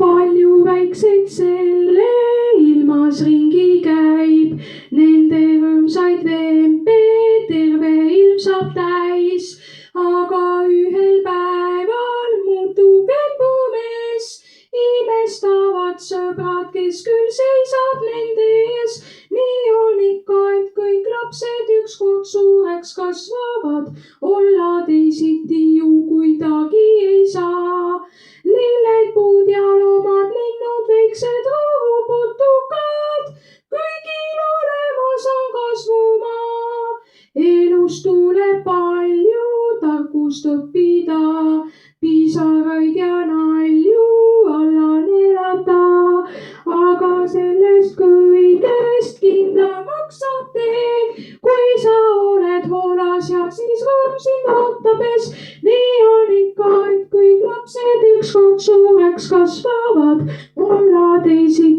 palju väikseid selle ilmas ringi käib, nende rõõmsaid veempe terve ilm saab täis, aga ühel päeval muutub embumees, imestavad sõbrad, kes küll seisab nende ees. nii on ikka, et kõik lapsed ükskord suureks kasvavad, olla teisiti ju kuidagi ei saa. lilled, puud ja loomad, linnud, väiksed rohuputukad, kõigil olemas on kasvumaa. elust tuleb palju tarkust õppida, pisaraid ja nalju alla neelata, aga sellest kõigest kindlamaks saab tee, kui sa oled hoolas ja siis rõõm sind ootab ees. nii on ikka, et kõik lapsed ükskord suureks kasvavad, olla teisi